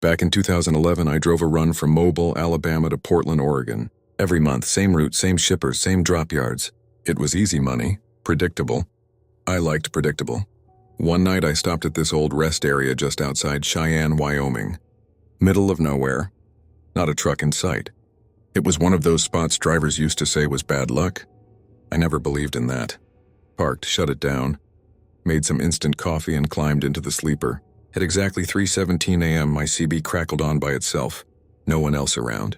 Back in 2011, I drove a run from Mobile, Alabama to Portland, Oregon. Every month, same route, same shippers, same drop yards. It was easy money, predictable. I liked predictable. One night I stopped at this old rest area just outside Cheyenne, Wyoming. Middle of nowhere. Not a truck in sight. It was one of those spots drivers used to say was bad luck. I never believed in that. Parked, shut it down, made some instant coffee and climbed into the sleeper. At exactly 3:17 a.m., my CB crackled on by itself. No one else around.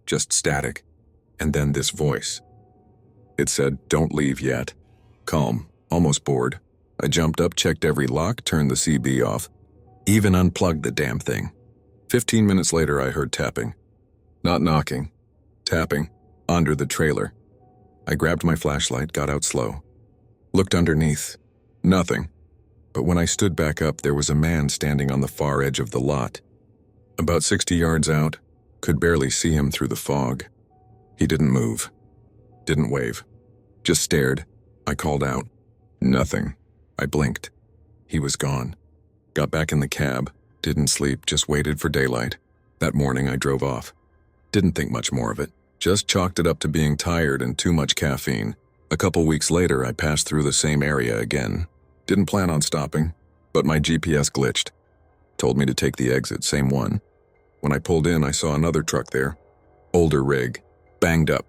Just static. And then this voice. It said, "Don't leave yet." Calm, almost bored. I jumped up, checked every lock, turned the CB off. Even unplugged the damn thing. 15 minutes later, I heard tapping. Not knocking. Tapping. Under the trailer. I grabbed my flashlight, got out slow. Looked underneath. Nothing. But when I stood back up, there was a man standing on the far edge of the lot. About 60 yards out, could barely see him through the fog. He didn't move. Didn't wave. Just stared. I called out. Nothing. I blinked. He was gone. Got back in the cab. Didn't sleep, just waited for daylight. That morning I drove off. Didn't think much more of it. Just chalked it up to being tired and too much caffeine. A couple weeks later, I passed through the same area again. Didn't plan on stopping, but my GPS glitched. Told me to take the exit, same one. When I pulled in, I saw another truck there. Older rig. Banged up.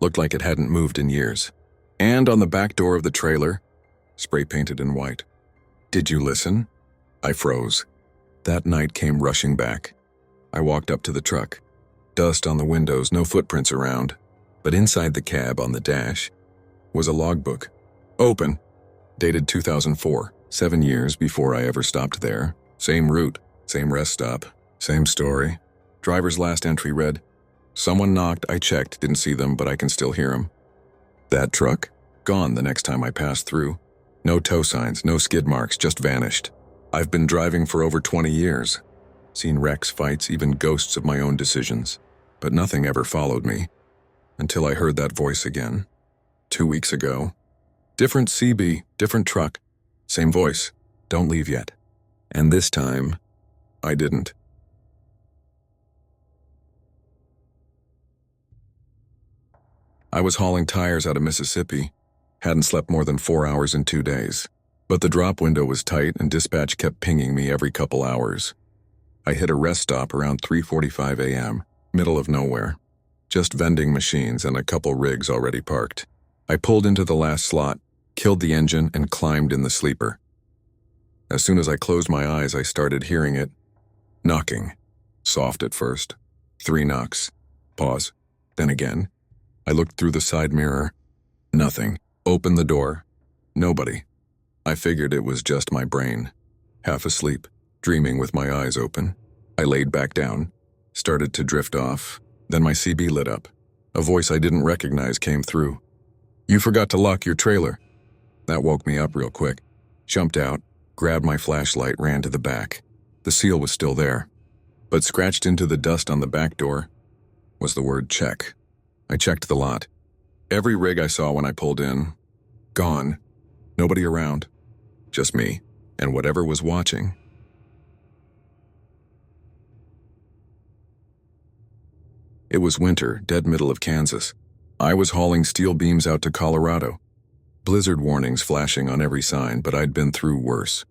Looked like it hadn't moved in years. And on the back door of the trailer, spray painted in white. Did you listen? I froze. That night came rushing back. I walked up to the truck. Dust on the windows, no footprints around. But inside the cab on the dash was a logbook. Open. Dated 2004, 7 years before I ever stopped there. Same route, same rest stop, same story. Driver's last entry read, "Someone knocked, I checked, didn't see them, but I can still hear them." That truck? Gone the next time I passed through. No tow signs, no skid marks, just vanished. I've been driving for over 20 years. Seen wrecks, fights, even ghosts of my own decisions. But nothing ever followed me. Until I heard that voice again. 2 weeks ago. Different CB, different truck. Same voice. Don't leave yet. And this time, I didn't. I was hauling tires out of Mississippi. Hadn't slept more than 4 hours in 2 days. But the drop window was tight and dispatch kept pinging me every couple hours. I hit a rest stop around 3:45 a.m., middle of nowhere. Just vending machines and a couple rigs already parked. I pulled into the last slot, killed the engine, and climbed in the sleeper. As soon as I closed my eyes, I started hearing it. Knocking. Soft at first. 3 knocks. Pause. Then again. I looked through the side mirror. Nothing. Opened the door. Nobody. I figured it was just my brain. Half asleep, dreaming with my eyes open. I laid back down. Started to drift off. Then my CB lit up. A voice I didn't recognize came through. "You forgot to lock your trailer." That woke me up real quick. Jumped out, grabbed my flashlight, ran to the back. The seal was still there. But scratched into the dust on the back door was the word check. I checked the lot. Every rig I saw when I pulled in, gone. Nobody around. Just me, and whatever was watching. It was winter, dead middle of Kansas. I was hauling steel beams out to Colorado. Blizzard warnings flashing on every sign, but I'd been through worse.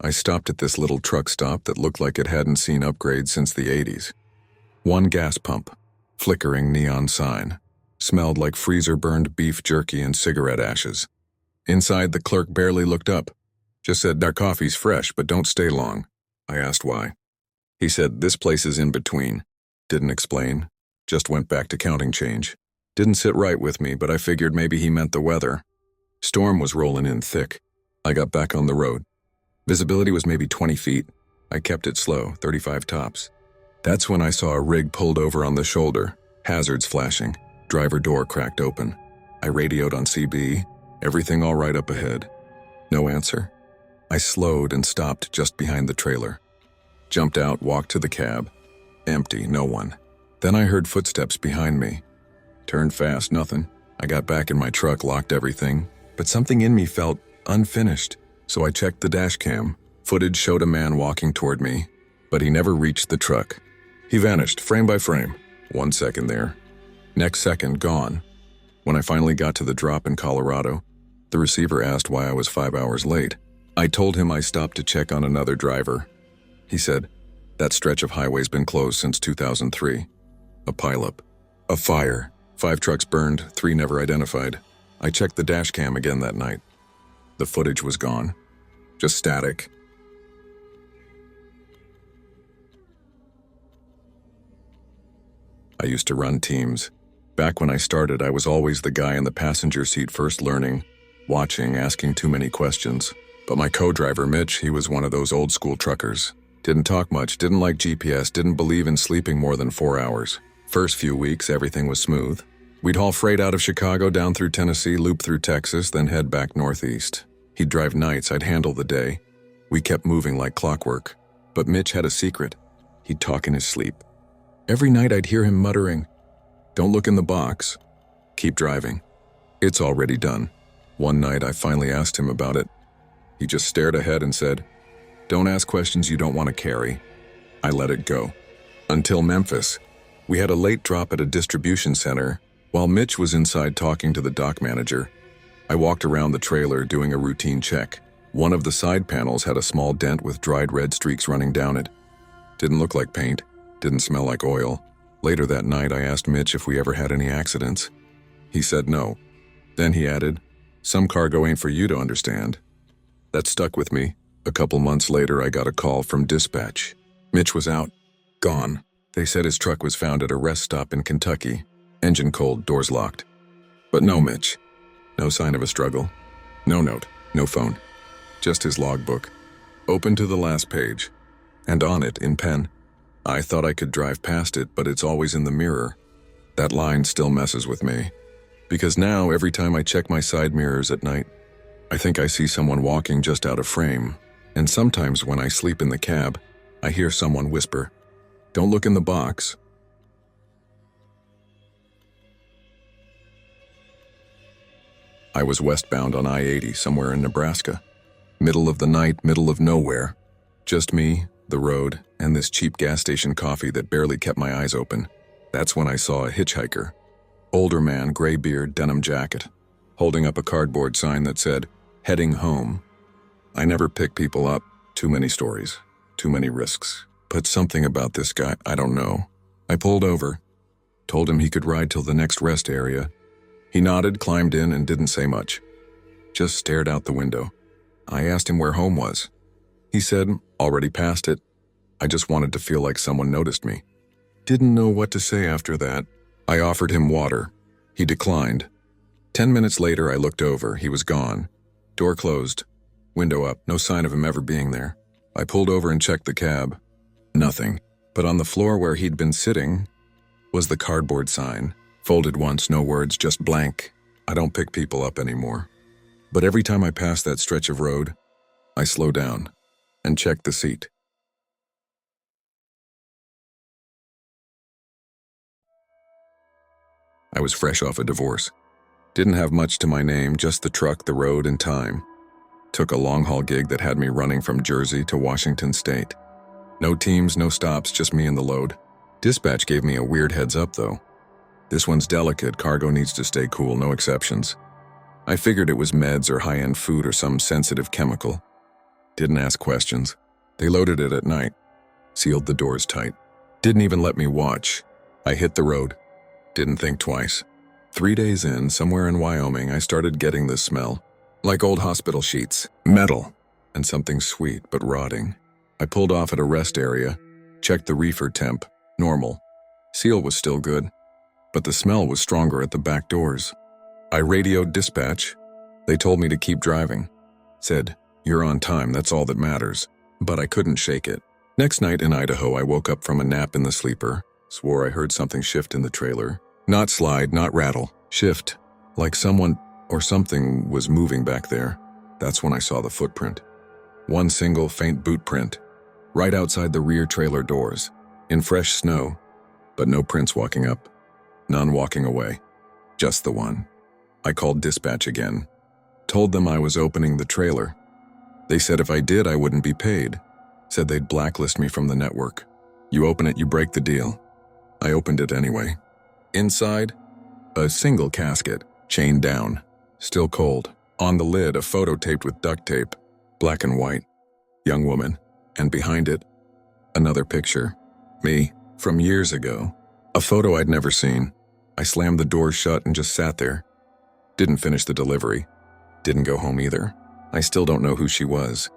I stopped at this little truck stop that looked like it hadn't seen upgrades since the 80s. One gas pump, flickering neon sign. Smelled like freezer-burned beef jerky and cigarette ashes. Inside, the clerk barely looked up. Just said, "Our coffee's fresh, but don't stay long." I asked why. He said, "This place is in between." Didn't explain. Just went back to counting change. Didn't sit right with me, but I figured maybe he meant the weather. Storm was rolling in thick. I got back on the road. Visibility was maybe 20 feet. I kept it slow, 35 tops. That's when I saw a rig pulled over on the shoulder, hazards flashing, driver door cracked open. I radioed on CB, everything all right up ahead. No answer. I slowed and stopped just behind the trailer. Jumped out, walked to the cab. Empty, no one. Then I heard footsteps behind me. Turned fast, nothing. I got back in my truck, locked everything, but something in me felt unfinished. So I checked the dash cam. Footage showed a man walking toward me. but he never reached the truck. He vanished, frame by frame. 1 second there. Next second, gone. When I finally got to the drop in Colorado, the receiver asked why I was 5 hours late. I told him I stopped to check on another driver. He said, that stretch of highway's been closed since 2003. A pileup. A fire. 5 trucks burned, 3 never identified. I checked the dash cam again that night. The footage was gone. Just static. I used to run teams. Back when I started, I was always the guy in the passenger seat first learning, watching, asking too many questions. But my co-driver, Mitch, he was one of those old school truckers. Didn't talk much, didn't like GPS, didn't believe in sleeping more than 4 hours. First few weeks, everything was smooth. We'd haul freight out of Chicago down through Tennessee, loop through Texas, then head back northeast. He'd drive nights, I'd handle the day. We kept moving like clockwork. But Mitch had a secret. He'd talk in his sleep. Every night I'd hear him muttering, "Don't look in the box. Keep driving. It's already done." One night I finally asked him about it. He just stared ahead and said, "Don't ask questions you don't want to carry." I let it go. Until Memphis. We had a late drop at a distribution center. While Mitch was inside talking to the dock manager, I walked around the trailer doing a routine check. One of the side panels had a small dent with dried red streaks running down it. Didn't look like paint, didn't smell like oil. Later that night I asked Mitch if we ever had any accidents. He said no. Then he added, "Some cargo ain't for you to understand." That stuck with me. A couple months later I got a call from dispatch. Mitch was out. Gone. They said his truck was found at a rest stop in Kentucky. Engine cold, doors locked. But no Mitch. No sign of a struggle. No note, no phone. Just his logbook. Open to the last page. And on it, in pen, "I thought I could drive past it, but it's always in the mirror." That line still messes with me. Because now, every time I check my side mirrors at night, I think I see someone walking just out of frame. And sometimes when I sleep in the cab, I hear someone whisper, "Don't look in the box." I was westbound on I-80 somewhere in Nebraska. Middle of the night, middle of nowhere. Just me, the road, and this cheap gas station coffee that barely kept my eyes open. That's when I saw a hitchhiker. Older man, gray beard, denim jacket, holding up a cardboard sign that said, "Heading home." I never pick people up. Too many stories. Too many risks. But something about this guy, I don't know. I pulled over. Told him he could ride till the next rest area. He nodded, climbed in, and didn't say much. Just stared out the window. I asked him where home was. He said, "Already past it." I just wanted to feel like someone noticed me. Didn't know what to say after that. I offered him water. He declined. 10 minutes later, I looked over. He was gone. Door closed. Window up. No sign of him ever being there. I pulled over and checked the cab. Nothing. But on the floor where he'd been sitting was the cardboard sign. Folded once, no words, just blank. I don't pick people up anymore. But every time I pass that stretch of road, I slow down and check the seat. I was fresh off a divorce. Didn't have much to my name, just the truck, the road, and time. Took a long-haul gig that had me running from Jersey to Washington State. No teams, no stops, just me and the load. Dispatch gave me a weird heads up, though. "This one's delicate, cargo needs to stay cool, no exceptions." I figured it was meds or high-end food or some sensitive chemical. Didn't ask questions. They loaded it at night. Sealed the doors tight. Didn't even let me watch. I hit the road. Didn't think twice. 3 days in, somewhere in Wyoming, I started getting this smell. Like old hospital sheets. Metal. And something sweet but rotting. I pulled off at a rest area. Checked the reefer temp. Normal. Seal was still good. But the smell was stronger at the back doors. I radioed dispatch. They told me to keep driving. Said, "You're on time, that's all that matters." But I couldn't shake it. Next night in Idaho, I woke up from a nap in the sleeper. Swore I heard something shift in the trailer. Not slide, not rattle. Shift. Like someone or something was moving back there. That's when I saw the footprint. One single faint boot print. Right outside the rear trailer doors. In fresh snow. But no prints walking up. None walking away. Just the one. I called dispatch again. Told them I was opening the trailer. They said if I did, I wouldn't be paid. Said they'd blacklist me from the network. You open it, you break the deal. I opened it anyway. Inside, a single casket, chained down, still cold. On the lid, a photo taped with duct tape, black and white. Young woman, and behind it, another picture. Me, from years ago. A photo I'd never seen. I slammed the door shut and just sat there. Didn't finish the delivery. Didn't go home either. I still don't know who she was,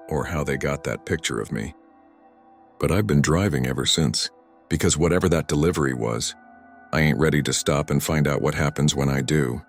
or how they got that picture of me. But I've been driving ever since, because whatever that delivery was, I ain't ready to stop and find out what happens when I do.